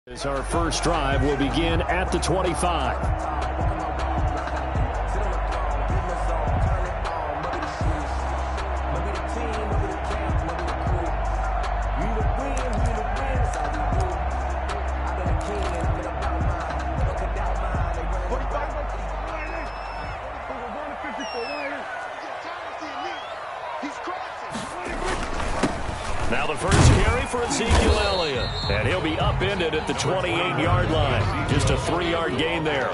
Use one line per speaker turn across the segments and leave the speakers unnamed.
As our first drive will begin at the 25. Now the first carry for Ezekiel Elliott. And he'll be upended at the 28-yard line. Just a 3-yard gain there.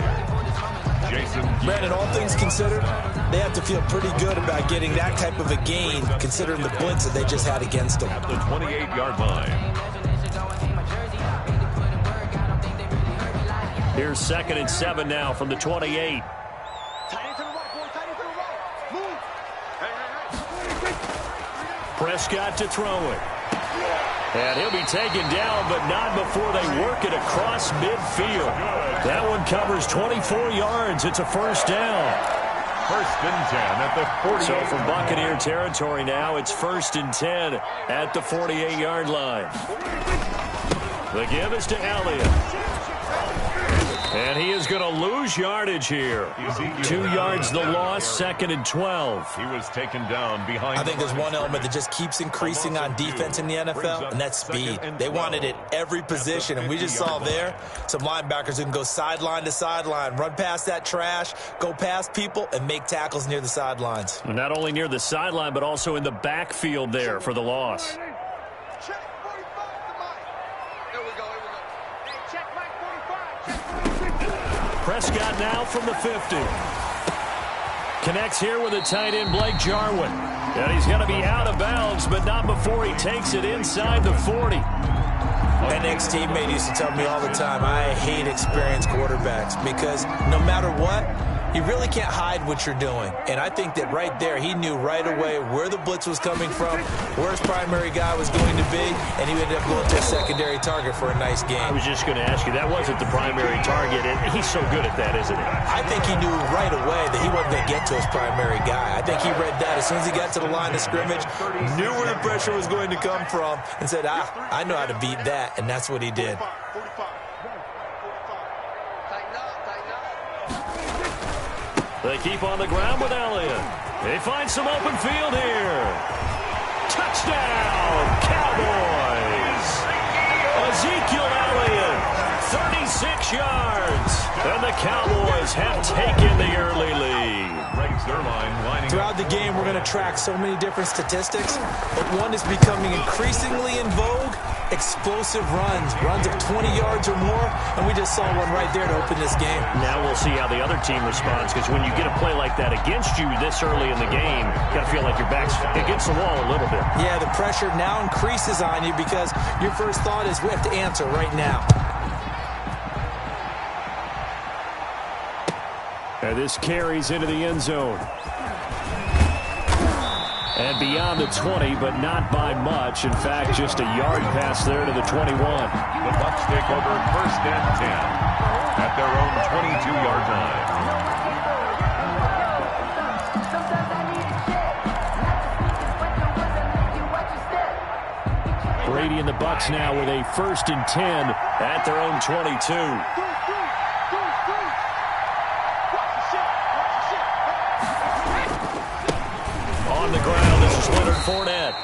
Brandon, all things considered, they have to feel pretty good about getting that type of a gain, considering the blitz that they just had against them.
At the 28-yard line.
Here's 2nd and 7 now from the 28. Prescott to throw it. And he'll be taken down, but not before they work it across midfield. That one covers 24 yards. It's a first down.
1st and 10 at the 48.
So from Buccaneer territory now, it's 1st and 10 at the 48-yard line. The give is to Elliott. And he is going to lose yardage here. 2 yards the loss, 2nd and 12.
He was taken down behind.
I think there's one element that just keeps increasing on defense in the NFL, and that's speed. They wanted it every position, and we just saw there some linebackers who can go sideline to sideline, run past that trash, go past people, and make tackles near the sidelines.
Not only near the sideline, but also in the backfield there for the loss. Prescott now from the 50. Connects here with a tight end, Blake Jarwin. And he's going to be out of bounds, but not before he takes it inside the 40.
An ex-teammate used to tell me all the time, I hate experienced quarterbacks because no matter what, you really can't hide what you're doing. And I think that right there, he knew right away where the blitz was coming from, where his primary guy was going to be, and he ended up going to a secondary target for a nice game.
I was just going to ask you, that wasn't the primary target, and he's so good at that, isn't he?
I think he knew right away that he wasn't going to get to his primary guy. I think he read that as soon as he got to the line of scrimmage, knew where the pressure was going to come from, and said, I know how to beat that, and that's what he did.
They keep on the ground with Elliott. They find some open field here. Touchdown, Cowboys! Ezekiel Elliott, 36 yards. And the Cowboys have taken the early lead.
Throughout the game, we're going to track so many different statistics, but one is becoming increasingly in vogue, explosive runs of 20 yards or more, and we just saw one right there to open this game.
Now we'll see how the other team responds, because when you get a play like that against you this early in the game, you got to feel like your back's against the wall a little bit.
Yeah, the pressure now increases on you because your first thought is we have to answer right now.
And this carries into the end zone. And beyond the 20, but not by much. In fact, just a yard pass there to the 21.
The Bucs take over 1st and 10 at their own 22-yard line.
Brady and the Bucs now with a 1st and 10 at their own 22. On the ground, this is Leonard Fournette.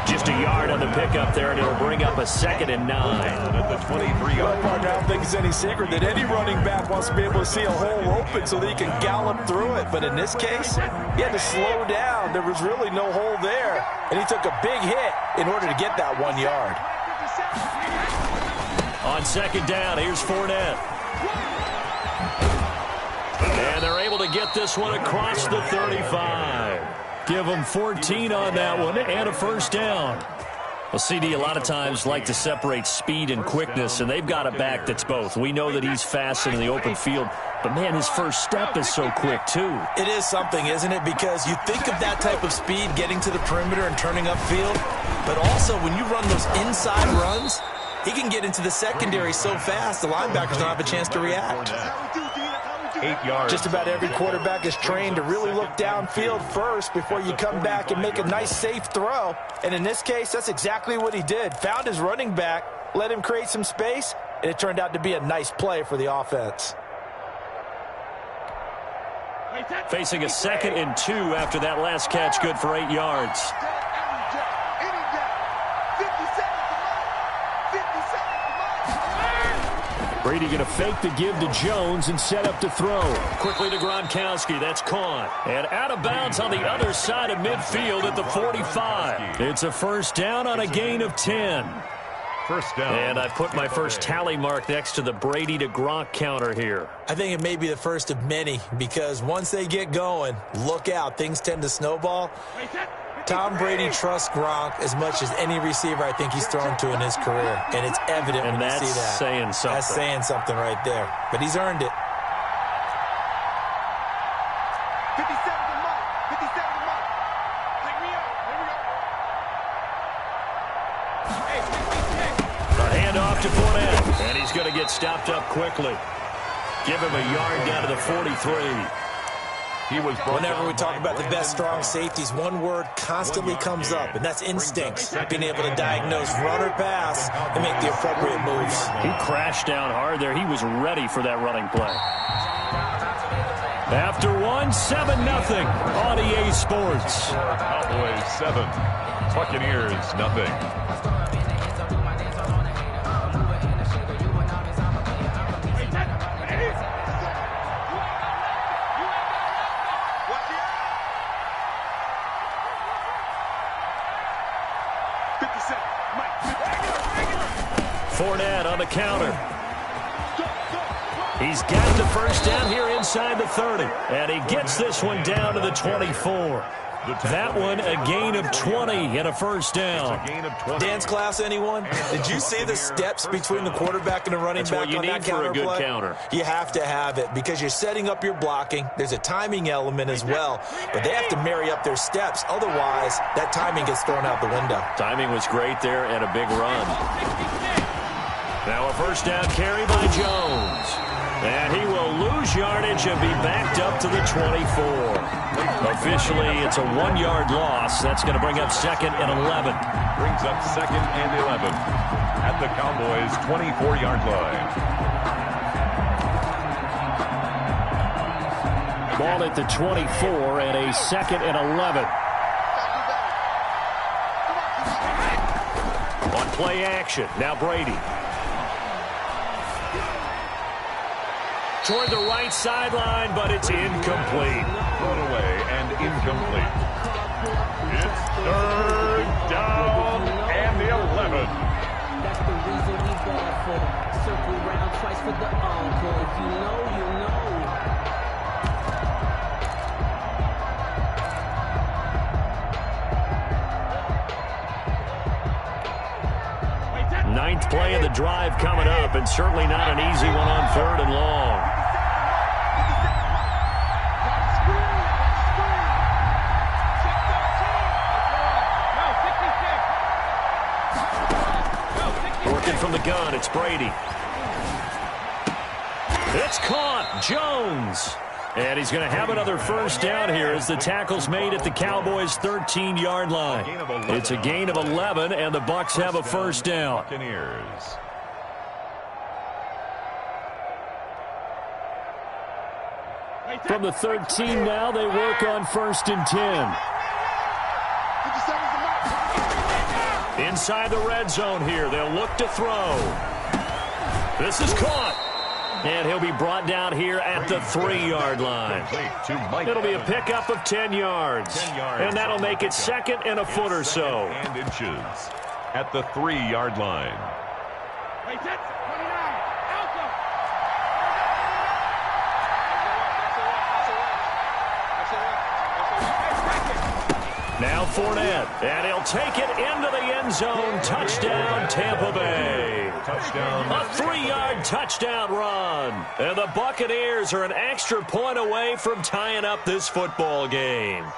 Just a yard on the pickup there, and it'll bring up a 2nd and 9.
At the 23-yard line.
I don't think it's any secret that any running back wants to be able to see a hole open so that he can gallop through it. But in this case, he had to slow down. There was really no hole there, and he took a big hit in order to get that 1 yard.
On 2nd down, here's Fournette. And they're able to get this one across the 35. Give them 14 on that one and a first down. Well, CD a lot of times like to separate speed and quickness, and they've got a back that's both. We know that he's fast in the open field, but, man, his first step is so quick, too.
It is something, isn't it? Because you think of that type of speed getting to the perimeter and turning upfield, but also when you run those inside runs, he can get into the secondary so fast the linebackers don't have a chance to react.
8 yards.
Just about every quarterback is trained to really look downfield first before you come back and make a nice, safe throw. And in this case, that's exactly what he did. Found his running back, let him create some space, and it turned out to be a nice play for the offense.
Facing a 2nd and 2 after that last catch, good for 8 yards. Brady going to fake the give to Jones and set up to throw. Quickly to Gronkowski. That's caught. And out of bounds on the other side of midfield at the 45. It's a first down on a gain of 10.
First down.
And I put my first tally mark next to the Brady to Gronk counter here.
I think it may be the first of many, because once they get going, look out. Things tend to snowball. Tom Brady trusts Gronk as much as any receiver I think he's thrown to in his career. And it's evident when you see that.
That's saying something.
That's saying something right there. But he's earned it.
57 to Mike. 57 to Mike. Take me out. Here we go.
A handoff to Fournette. And he's going to get stopped up quickly. Give him a yard down to the 43.
Whenever we talk about the best strong safeties, one word constantly comes up, and that's instincts. Being able to diagnose run or pass and make the appropriate moves.
He crashed down hard there. He was ready for that running play. After one, 7-0 on EA Sports.
Cowboys 7, Buccaneers nothing.
Fournette on the counter. He's got the first down here inside the 30. And he gets this one down to the 24. That one a gain of 20 and a first down.
Dance class, anyone? Did you see the steps between the quarterback and the running back on that counter play?
That's what you need for a good counter.
You have to have it because you're setting up your blocking. There's a timing element as well, but they have to marry up their steps. Otherwise, that timing gets thrown out the window.
Timing was great there and a big run. Now a first down carry by Jones. And he will lose yardage and be backed up to the 24. Officially, it's a 1-yard loss. That's going to bring up 2nd and 11.
Brings up 2nd and 11 at the Cowboys' 24-yard line.
Ball at the 24 and a 2nd and 11. On play action, now Brady. Toward the right sideline, but it's incomplete.
Thrown away and incomplete. It's 3rd down and 11.
That's the reason we ball for them. Circle round twice for the encore. If you know, you know.
Ninth play of the drive coming up, and certainly not an easy one on 3rd and long. Working from the gun, it's Brady. It's caught. Jones. And he's going to have another first down here as the tackle's made at the Cowboys' 13-yard line. It's a gain of 11, and the Bucs have a first down.
Buccaneers.
From the 13 now, they work on 1st and 10. Inside the red zone here, they'll look to throw. This is caught. And he'll be brought down here at the 3-yard line. It'll be a pickup of 10 yards. And that'll make it 2nd and a foot or so.
And inches at the 3-yard line.
Now Fournette, and he'll take it into the end zone. Touchdown, Tampa Bay.
Touchdown.
A 3-yard touchdown run. And the Buccaneers are an extra point away from tying up this football game.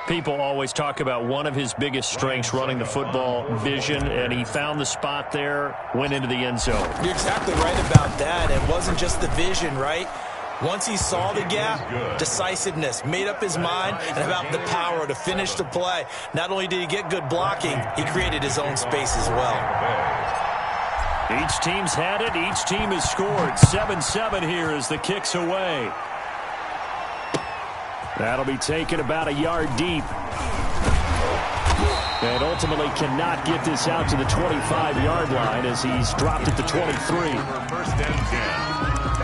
People always talk about one of his biggest strengths, running the football, vision, and he found the spot there, went into the end zone.
You're exactly right about that. It wasn't just the vision, right? Once he saw the gap, decisiveness, made up his mind, and about the power to finish the play. Not only did he get good blocking, he created his own space as well.
Each team's had it. Each team has scored. 7-7 here as the kick's away. That'll be taken about a yard deep. And ultimately cannot get this out to the 25-yard line as he's dropped at the 23.
First and 10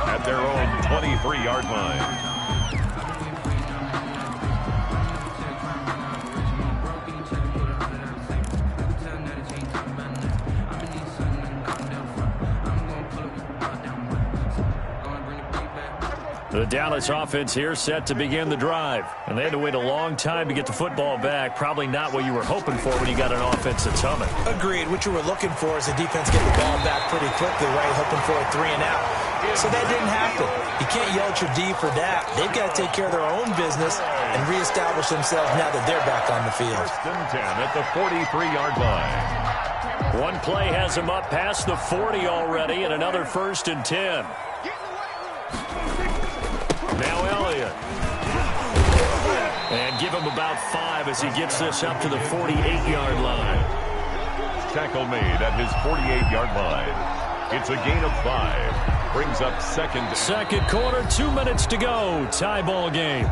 at their own 23-yard line.
The Dallas offense here set to begin the drive. And they had to wait a long time to get the football back. Probably not what you were hoping for when you got an offense that's humming.
Agreed. What you were looking for is the defense get the ball back pretty quickly, right? Hoping for a 3 and out. So that didn't happen. You can't yell at your D for that. They've got to take care of their own business and reestablish themselves now that they're back on the field.
First and 10 at the 43-yard line.
One play has him up past the 40 already, and another first and 10. Now Elliott. And give him about 5 as he gets this up to the 48-yard line.
Tackle made at his 48-yard line. It's a gain of 5. Brings up second.
Second quarter, 2 minutes to go. Tie ball game.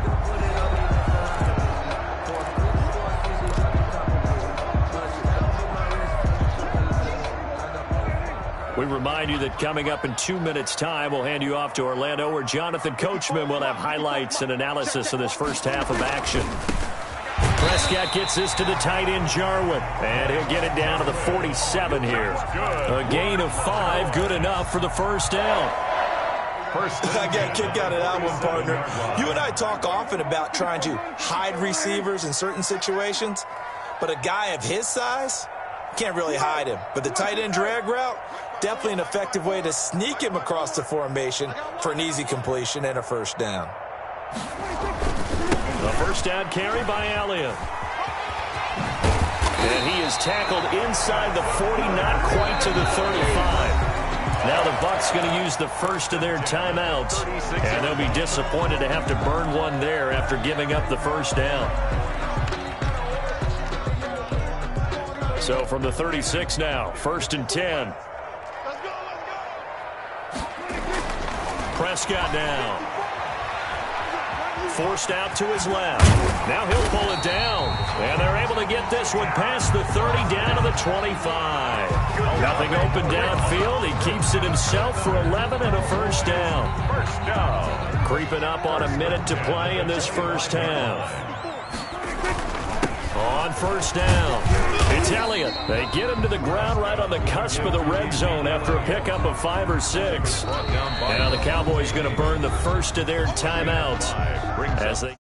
We remind you that coming up in 2 minutes' time, we'll hand you off to Orlando, where Jonathan Coachman will have highlights and analysis of this first half of action. Prescott gets this to the tight end, Jarwin, and he'll get it down to the 47 here. A gain of 5, good enough for the first down.
I got a kick out of that one, partner. You and I talk often about trying to hide receivers in certain situations, but a guy of his size, can't really hide him. But the tight end drag route, definitely an effective way to sneak him across the formation for an easy completion and a first down.
The first down carry by Elliott. And he is tackled inside the 40, not quite to the 35. Now the Bucs going to use the first of their timeouts. And they'll be disappointed to have to burn one there after giving up the first down. So from the 36 now, first and 10. Prescott now. Forced out to his left. Now he'll pull it down. And they're able to get this one past the 30 down to the 25. Nothing open downfield. He keeps it himself for 11 and a first down.
First down.
Creeping up on a minute to play in this first half. On first down, it's Elliott. They get him to the ground right on the cusp of the red zone after a pickup of 5 or 6. Now the Cowboys going to burn the first of their timeouts as they...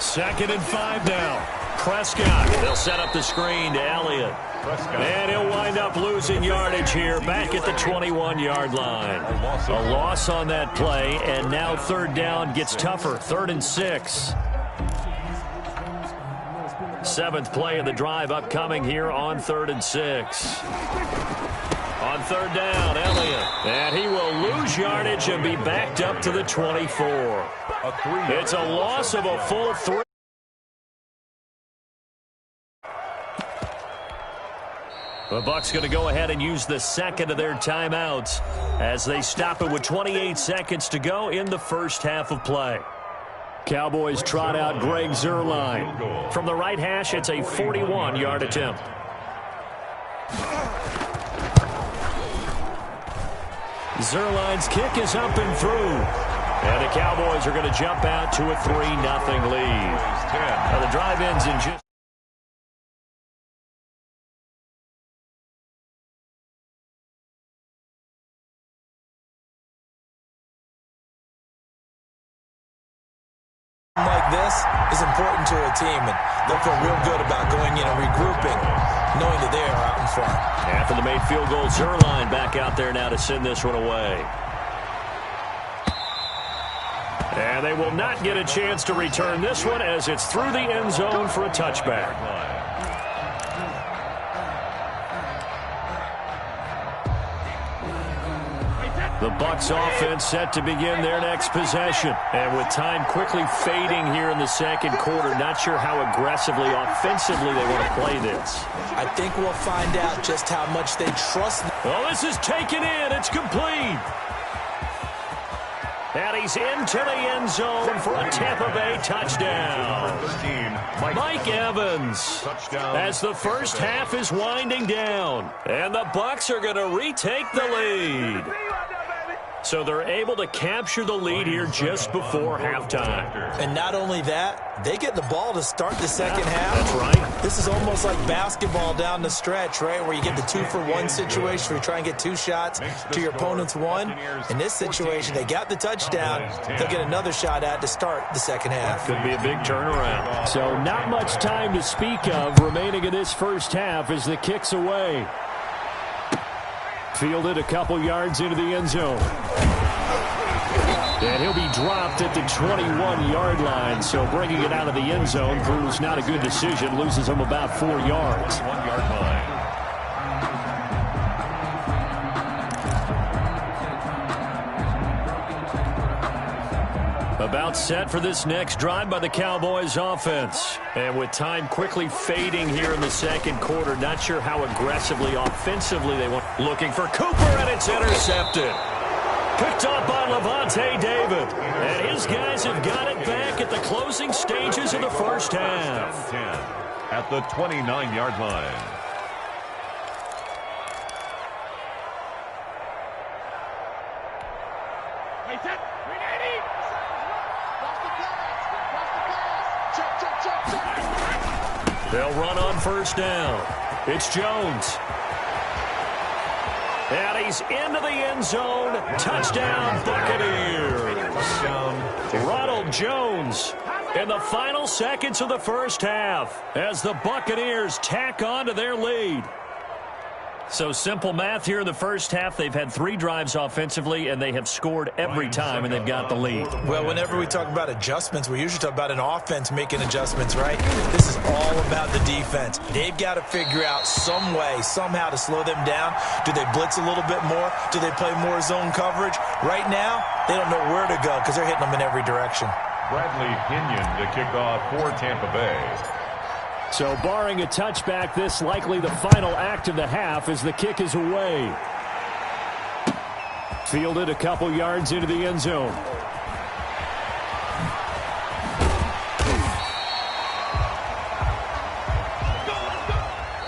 Second and 5 now. Prescott. They'll set up the screen to Elliott. And he'll wind up losing yardage here back at the 21-yard line. A loss on that play, and now third down gets tougher. 3rd and 6. 7th play of the drive upcoming here on 3rd and 6. On third down, Elliott. And he will lose yardage and be backed up to the 24. It's a loss of a full 3. The Bucs going to go ahead and use the second of their timeouts as they stop it with 28 seconds to go in the first half of play. Cowboys trot out Greg Zuerlein. From the right hash, it's a 41-yard attempt. Zuerlein's kick is up and through. And the Cowboys are going to jump out to a 3-0 lead. Now the drive ends in just...
like this is important to a team, and they'll feel real good about going in and regrouping, knowing that they are out in front.
After the made field goal, Zuerlein back out there now to send this one away. And they will not get a chance to return this one as it's through the end zone for a touchback. The Bucs offense set to begin their next possession. And with time quickly fading here in the second quarter, not sure how aggressively, offensively they want to play this.
I think we'll find out just how much they trust.
Oh, this is taken in. It's complete. And he's into the end zone for a Tampa Bay touchdown. Mike Evans, as the first half is winding down. And the Bucs are going to retake the lead. So they're able to capture the lead here just before halftime.
And not only that, they get the ball to start the second half.
That's right.
This is almost like basketball down the stretch, right, where you get the 2-for-1 situation where you try and get 2 shots to your opponent's 1. In this situation, they got the touchdown. They'll get another shot at to start the second half.
Could be a big turnaround. So not much time to speak of remaining in this first half as the kick's away. Fielded a couple yards into the end zone. And he'll be dropped at the 21-yard line. So bringing it out of the end zone proves not a good decision. Loses him about 4 yards.
1-yard line.
About set for this next drive by the Cowboys offense. And with time quickly fading here in the second quarter, not sure how aggressively, offensively they want. Looking for Cooper, and it's intercepted. Picked up by Levante David. And his guys have got it back at the closing stages of the first half.
At the 29-yard line.
They'll run on first down. It's Jones. And he's into the end zone. Touchdown, Buccaneers. Ronald Jones in the final seconds of the first half as the Buccaneers tack on to their lead. So simple math here in the first half. They've had 3 drives offensively, and they have scored every time, and they've got the lead.
Well, whenever we talk about adjustments, we usually talk about an offense making adjustments, right? This is all about the defense. They've got to figure out some way, somehow to slow them down. Do they blitz a little bit more? Do they play more zone coverage? Right now, they don't know where to go because they're hitting them in every direction.
Bradley Pinion to kick off for Tampa Bay.
So barring a touchback, this likely the final act of the half as the kick is away. Fielded a couple yards into the end zone.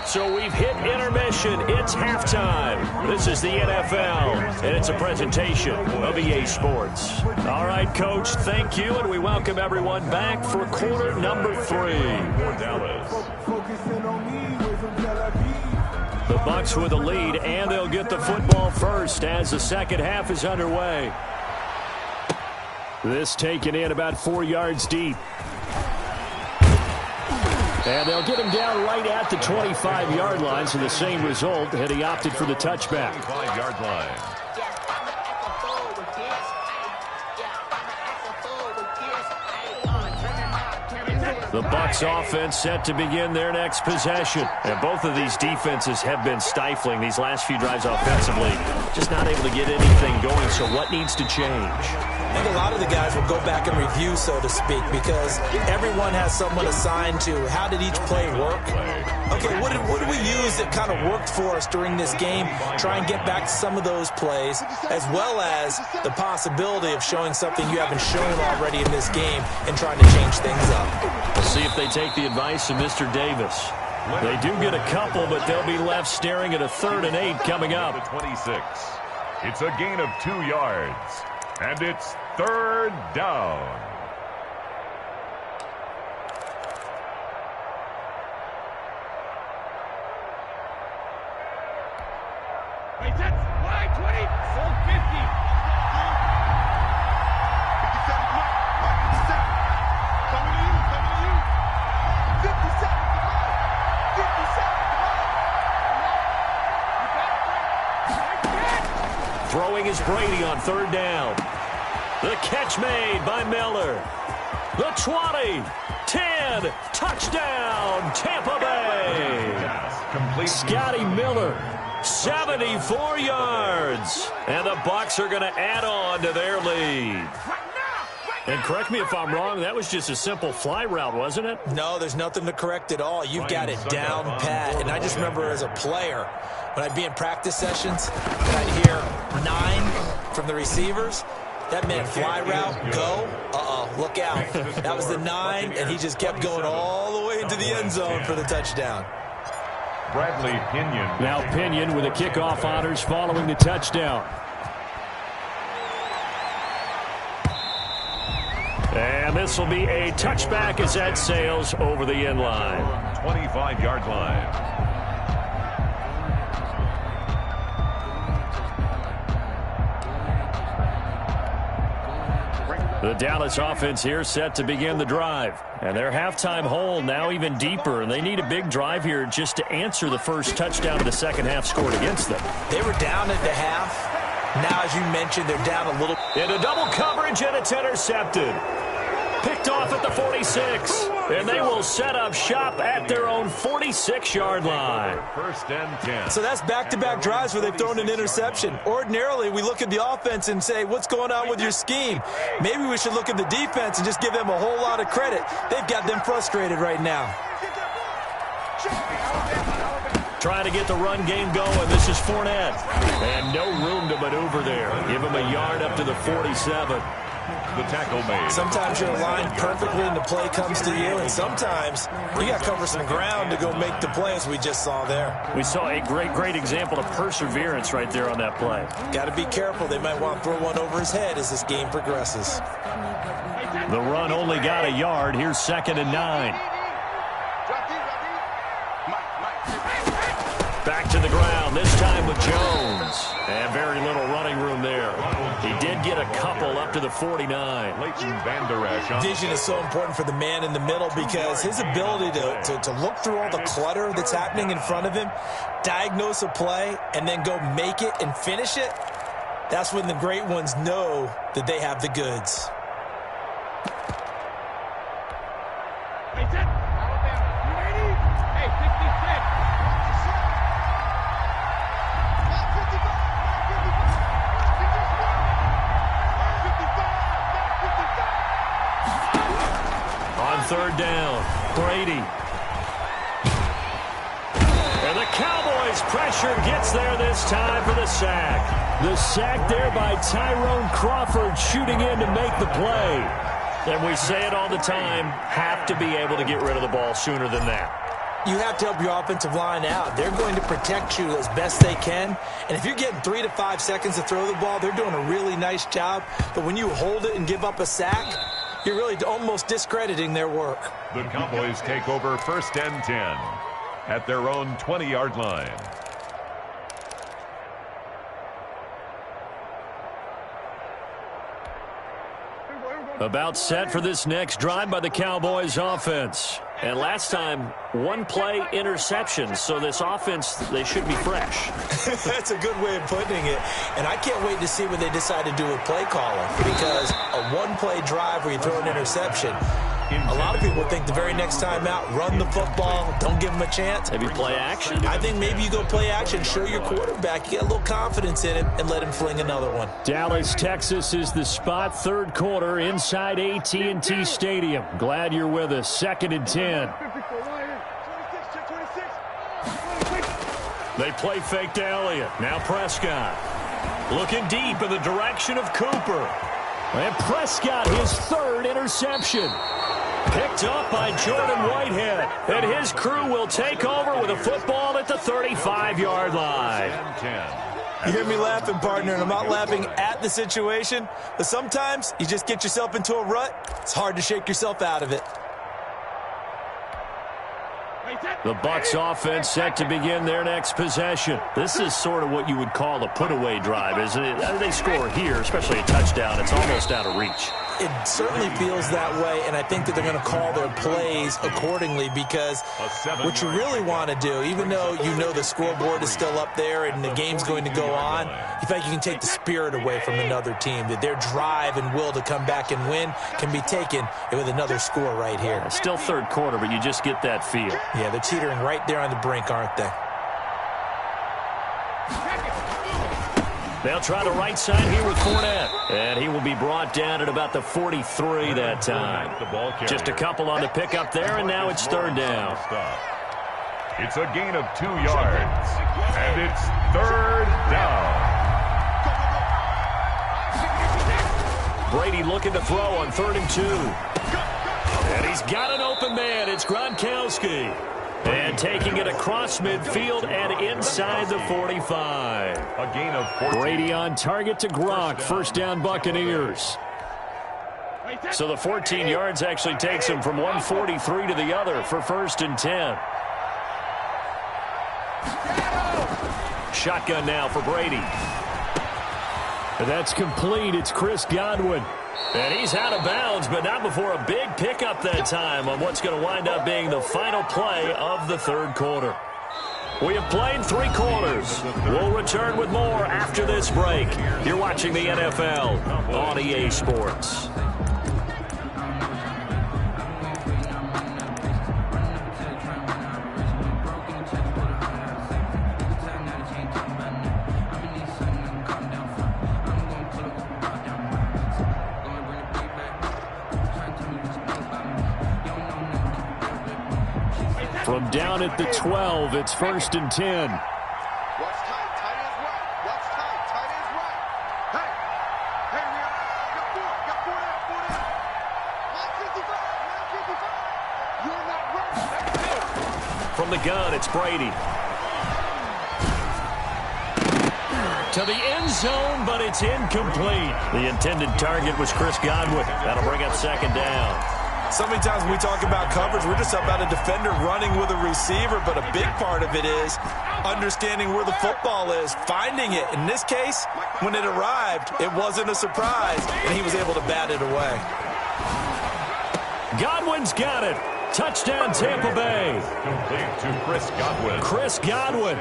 So we've hit intermission. It's halftime. This is the NFL, and it's a presentation of EA Sports. All right, Coach, thank you, and we welcome everyone back for quarter number 3. The Bucs with a lead, and they'll get the football first as the second half is underway. This taken in about 4 yards deep. And they'll get him down right at the 25-yard line, so the same result, and he opted for the touchback.
25-yard line.
The Bucs offense set to begin their next possession. And both of these defenses have been stifling these last few drives offensively. Just not able to get anything going, so what needs to change?
I think a lot of the guys will go back and review, so to speak, because everyone has someone assigned to how did each play work. Okay, what did we use that kind of worked for us during this game? Try and get back to some of those plays, as well as the possibility of showing something you haven't shown already in this game and trying to change things up.
We'll see if they take the advice of Mr. Davis. They do get a couple, but they'll be left staring at a 3rd and 8 coming up.
26. It's a gain of 2 yards. And it's 3rd down.
Wait, that's wide 20, 450. 57, Mike, 57. Coming to you. 57, Mike. 57, Mike.
Throwing is Brady on 3rd down. The catch made by Miller. The 20, 10, touchdown, Tampa Bay. Scotty Miller, 74 yards. And the Bucs are going to add on to their lead. And correct me if I'm wrong, that was just a simple fly route, wasn't it?
No, there's nothing to correct at all. You've got it down pat. And I just remember as a player, when I'd be in practice sessions, and I'd hear 9 from the receivers, that meant fly route, go, look out. That was the 9, and he just kept going all the way into the end zone for the touchdown.
Bradley Pinion.
Now Pinion with the kickoff honors following the touchdown. And this will be a touchback as that sails over the end line.
25-yard line.
The Dallas offense here set to begin the drive. And their halftime hole now even deeper. And they need a big drive here just to answer the first touchdown of the second half scored against them.
They were down at the half. Now, as you mentioned, they're down a little.
Into double coverage, and it's intercepted. Picked off at the 46. And they will set up shop at their own 46-yard line.
First and 10.
So that's back-to-back drives where they've thrown an interception. Ordinarily, we look at the offense and say, what's going on with your scheme? Maybe we should look at the defense and just give them a whole lot of credit. They've got them frustrated right now.
Trying to get the run game going. This is Fournette. And no room to maneuver there. Give him a yard up to the 47.
The tackle made.
Sometimes you're aligned perfectly and the play comes to you, and sometimes you got to cover some ground to go make the play, as we just saw there.
We saw a great example of perseverance right there on that play.
Got to be careful. They might want to throw one over his head as this game progresses.
The run only got a yard. Here's 2nd and 9. Back to the ground, this time with Jones. And very little running room there. He did get a couple up to the 49.
Leighton Vander Esch.
Vision is so important for the man in the middle because his ability to look through all the clutter that's happening in front of him, diagnose a play, and then go make it and finish it, that's when the great ones know that they have the goods.
Third down, Brady. And the Cowboys pressure gets there this time for the sack. The sack there by Tyrone Crawford shooting in to make the play. And we say it all the time, have to be able to get rid of the ball sooner than that.
You have to help your offensive line out. They're going to protect you as best they can. And if you're getting 3 to 5 seconds to throw the ball, they're doing a really nice job. But when you hold it and give up a sack, you're really almost discrediting their work.
The Cowboys take over 1st and 10 at their own 20-yard line.
About set for this next drive by the Cowboys offense. And last time, one play interception. So this offense, they should be fresh.
That's a good way of putting it. And I can't wait to see what they decide to do with play calling. Because a one-play drive where you throw an interception, a lot of people think the very next time out, run the football, don't give them a chance.
Maybe play action?
I think maybe you go play action, show your quarterback, you get a little confidence in him, and let him fling another one.
Dallas, Texas is the spot, third quarter inside AT&T Stadium. Glad you're with us. 2nd and 10. They play fake to Elliott. Now Prescott. Looking deep in the direction of Cooper. And Prescott, his 3rd interception. Picked up by Jordan Whitehead. And his crew will take over with a football at the 35-yard line.
You hear me laughing, partner, and I'm not laughing at the situation. But sometimes you just get yourself into a rut. It's hard to shake yourself out of it.
The Bucs offense set to begin their next possession. This is sort of what you would call a put-away drive, isn't it? They score here, especially a touchdown. It's almost out of reach.
It certainly feels that way, and I think that they're going to call their plays accordingly, because what you really want to do, even though you know the scoreboard is still up there and the game's going to go on, you think you can take the spirit away from another team, that their drive and will to come back and win can be taken with another score right here.
Still third quarter, but you just get that feel.
Yeah, they're teetering right there on the brink, aren't they?
They'll try the right side here with Fournette. And he will be brought down at about the 43 that time. Just a couple on the pickup there, and now it's third down.
It's a gain of 2 yards. And it's third down.
Brady looking to throw on 3rd and 2. And he's got an open man. It's Gronkowski. And taking it across midfield and inside the 45.
A gain of 14.
Brady on target to Gronk. First down, Buccaneers. So the 14 yards actually takes him from 143 to the other for 1st and 10. Shotgun now for Brady. That's complete. It's Chris Godwin. And he's out of bounds, but not before a big pickup that time on what's going to wind up being the final play of the third quarter. We have played 3 quarters. We'll return with more after this break. You're watching the NFL on EA Sports. From down at the 12, it's 1st and 10.
Watch tight, tight is right. Watch tight, tight is right. Hey, hey, we got 4 down. 955. You're not ready.
From the gun, it's Brady. To the end zone, but it's incomplete. The intended target was Chris Godwin. That'll bring up 2nd down.
So many times when we talk about coverage, we're just about a defender running with a receiver, but a big part of it is understanding where the football is, finding it. In this case, when it arrived, it wasn't a surprise, and he was able to bat it away.
Godwin's got it. Touchdown, Tampa Bay.
Complete to Chris Godwin.
Chris Godwin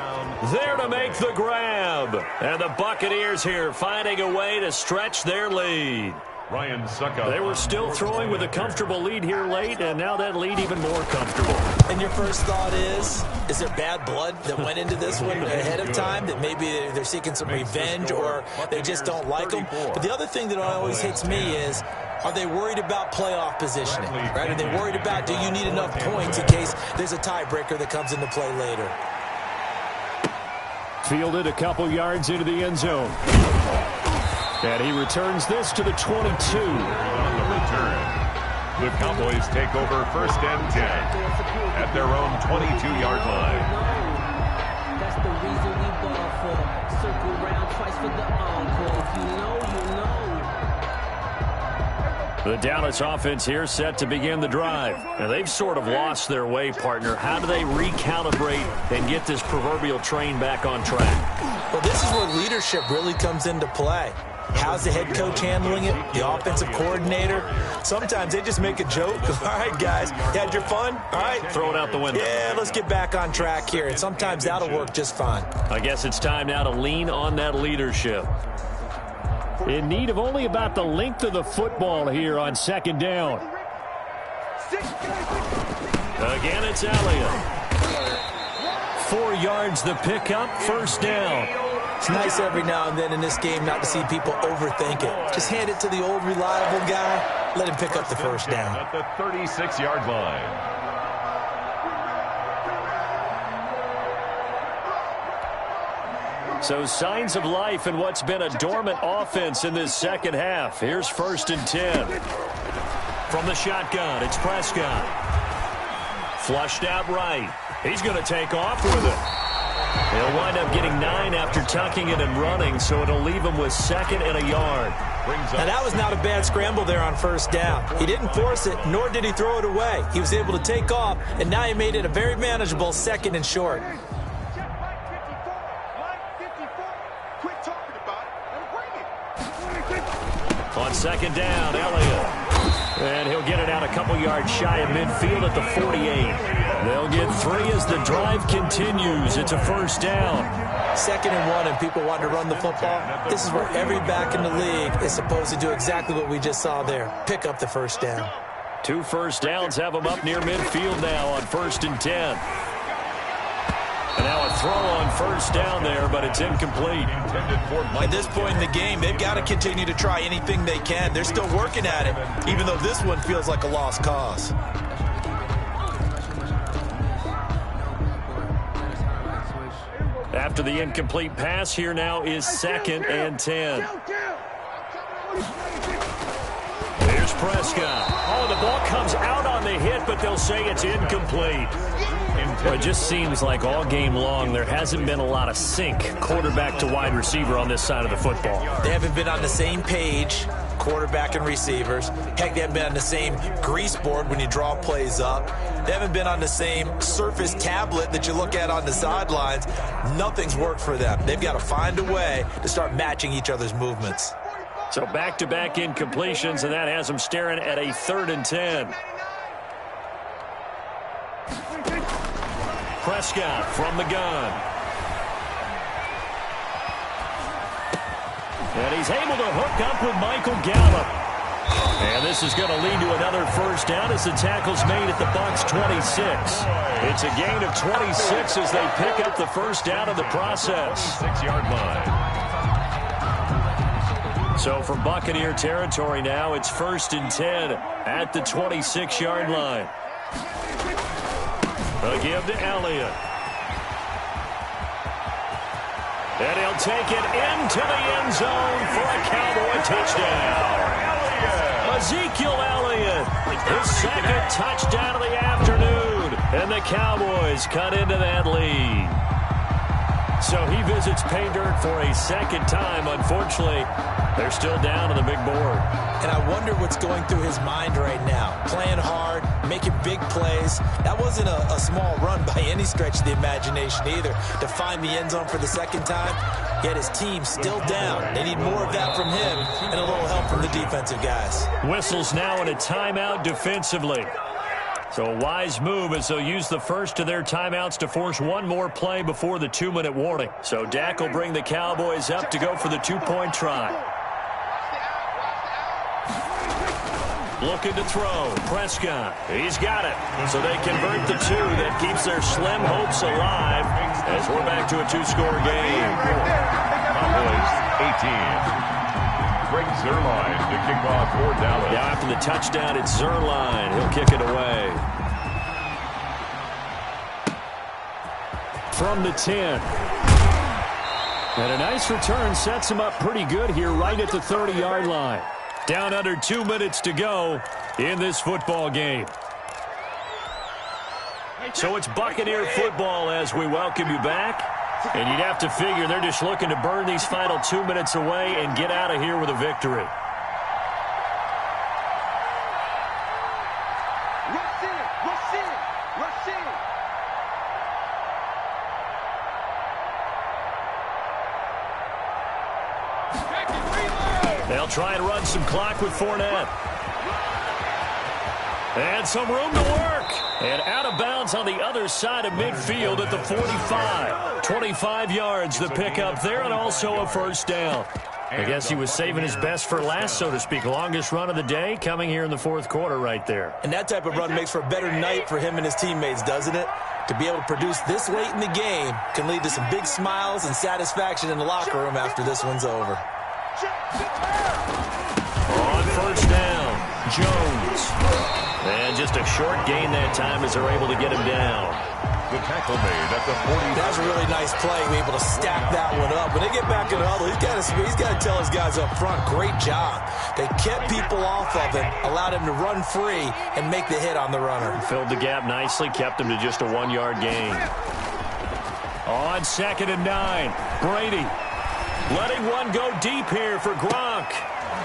there to make the grab. And the Buccaneers here finding a way to stretch their lead.
Ryan Suckup.
They were still throwing with a comfortable lead here late, and now that lead even more comfortable.
And your first thought is there bad blood that went into this one ahead of time, that maybe they're seeking some revenge or they just don't like them? But the other thing that always hits me is, are they worried about playoff positioning? Right? Are they worried about, do you need enough points in case there's a tiebreaker that comes into play later?
Fielded a couple yards into the end zone. And he returns this to the 22.
On the return, the Cowboys take over 1st and 10 at their own 22-yard line.
That's the reason we ball for. Circle round twice for the encore. If you know, you know.
The Dallas offense here set to begin the drive. And they've sort of lost their way, partner. How do they recalibrate and get this proverbial train back on track?
Well, this is where leadership really comes into play. How's the head coach handling it? The offensive coordinator? Sometimes they just make a joke. All right, guys, you had your fun? All right.
Throw it out the window.
Yeah, let's get back on track here. And sometimes that'll work just fine.
I guess it's time now to lean on that leadership. In need of only about the length of the football here on 2nd down. Again, it's Elliott. 4 yards the pickup, 1st down.
It's nice every now and then in this game not to see people overthink it. Just hand it to the old reliable guy. Let him pick up the 1st down.
At the 36-yard line.
So signs of life in what's been a dormant offense in this 2nd half. Here's 1st and 10. From the shotgun, it's Prescott. Flushed out right. He's going to take off with it. He'll wind up getting 9 after tucking it and running, so it'll leave him with 2nd and a yard.
Now, that was not a bad scramble there on 1st down. He didn't force it, nor did he throw it away. He was able to take off, and now he made it a very manageable 2nd and short.
On 2nd down, Elliott. couple yards shy of midfield at the 48. They'll get 3 as the drive continues. It's a first down.
2nd and 1, and people want to run the football. This is where every back in the league is supposed to do exactly what we just saw there. Pick up the first down.
2 first downs have them up near midfield now on 1st and 10. And now a throw on first down there, but it's incomplete.
At this point in the game, they've got to continue to try anything they can. They're still working at it, even though this one feels like a lost cause.
After the incomplete pass, here now is 2nd and 10. Here's Prescott. Oh, the ball comes out on the hit, but they'll say it's incomplete. It just seems like all game long there hasn't been a lot of sync quarterback to wide receiver on this side of the football.
They haven't been on the same page, quarterback and receivers. Heck, they haven't been on the same grease board when you draw plays up. They haven't been on the same surface tablet that you look at on the sidelines. Nothing's worked for them. They've got to find a way to start matching each other's movements.
So back-to-back incompletions, and that has them staring at a 3rd and 10. Prescott from the gun. And he's able to hook up with Michael Gallup. And this is going to lead to another first down as the tackle's made at the Bucs 26. It's a gain of 26 as they pick up the first down in the process.
6-yard line.
So from Buccaneer territory now, it's 1st and 10 at the 26-yard line. A give to Elliott. And he'll take it into the end zone for a Cowboy touchdown. Ezekiel Elliott, his 2nd touchdown of the afternoon. And the Cowboys cut into that lead. So he visits pay dirt for a 2nd time. Unfortunately, they're still down on the big board.
And I wonder what's going through his mind right now. Playing hard, making big plays. That wasn't a small run by any stretch of the imagination either. To find the end zone for the 2nd time, yet his team still down. They need more of that from him and a little help from the defensive guys.
Whistles now in a timeout defensively. So a wise move as they'll use the first of their timeouts to force one more play before the 2-minute warning. So Dak will bring the Cowboys up to go for the 2-point try. Looking to throw. Prescott. He's got it. So they convert the 2 that keeps their slim hopes alive as we're back to a 2-score game.
Cowboys 18. Greg Zuerlein to kick off for Dallas.
Now after the touchdown, it's Zuerlein. He'll kick it away. From the 10. And a nice return sets him up pretty good here right at the 30-yard line. Down under 2 minutes to go in this football game. So it's Buccaneer football as we welcome you back. And you'd have to figure they're just looking to burn these final 2 minutes away and get out of here with a victory. They'll try and run some clock with Fournette. And some room to work. And out of bounds on the other side of midfield at the 45. 25 yards the pickup there and also a first down. I guess he was saving his best for last, so to speak. Longest run of the day coming here in the 4th quarter right there.
And that type of run makes for a better night for him and his teammates, doesn't it? To be able to produce this late in the game can lead to some big smiles and satisfaction in the locker room after this one's over.
On first down, Jones. And just a short gain that time as they're able to get him down.
The tackle made at the 40.
That was a really nice play. We're able to stack that one up. When they get back in the huddle, he's got to tell his guys up front, great job. They kept people off of him, allowed him to run free and make the hit on the runner.
Filled the gap nicely, kept him to just a 1-yard gain. On 2nd and 9, Brady letting one go deep here for Gronk.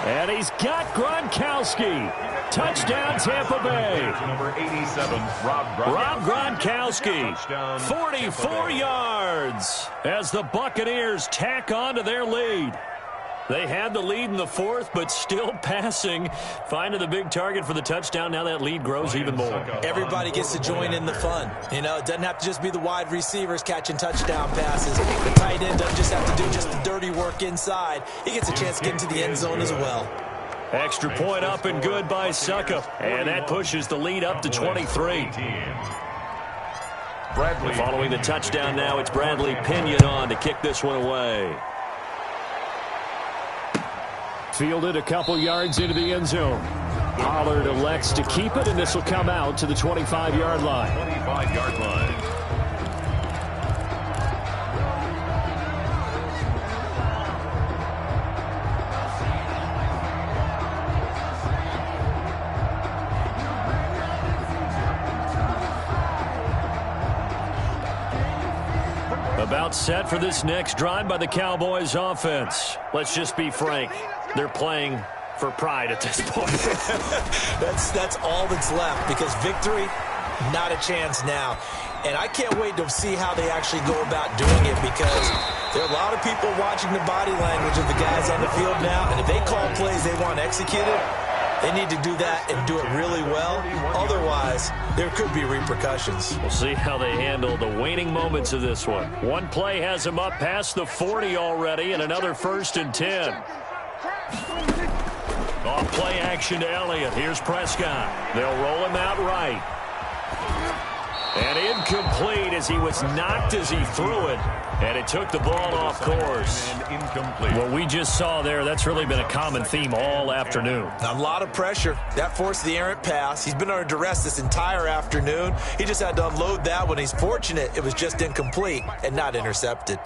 And he's got Gronkowski. Touchdown, Tampa Bay.
Number 87, Rob
Gronkowski. 44 yards as the Buccaneers tack on to their lead. They had the lead in the fourth, but still passing. Finding the big target for the touchdown. Now that lead grows even more.
Everybody gets to join in the fun. You know, it doesn't have to just be the wide receivers catching touchdown passes. The tight end doesn't just have to do just the dirty work inside. He gets a chance to get into the end zone as well.
Extra point up and good by Suckup. And that pushes the lead up to 23. Following the touchdown now, it's Bradley Pinion on to kick this one away.
Fielded a couple yards into the end zone. Pollard elects to keep it, and this will come out to the 25-yard line.
25-yard line.
About set for this next drive by the Cowboys offense. Let's just be frank. They're playing for pride at this point.
That's all that's left, because victory, not a chance now. And I can't wait to see how they actually go about doing it, because there are a lot of people watching the body language of the guys on the field now, and if they call plays they want executed, they need to do that and do it really well. Otherwise, there could be repercussions.
We'll see how they handle the waning moments of this one. One play has them up past the 40 already, and another 1st and 10. Off play action to Elliott. Here's Prescott. They'll roll him out right. And incomplete as he was knocked as he threw it. And it took the ball off course.
Incomplete.
What we just saw there, that's really been a common theme all afternoon.
A lot of pressure. That forced the errant pass. He's been under duress this entire afternoon. He just had to unload that one. He's fortunate it was just incomplete and not intercepted.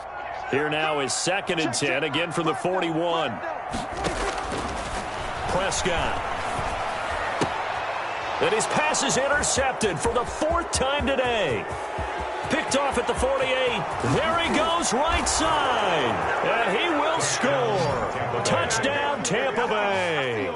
Here now is 2nd and 10, again from the 41. Prescott. And his pass is intercepted for the 4th time today. Picked off at the 48. There he goes, right side. And he will score. Touchdown, Tampa Bay.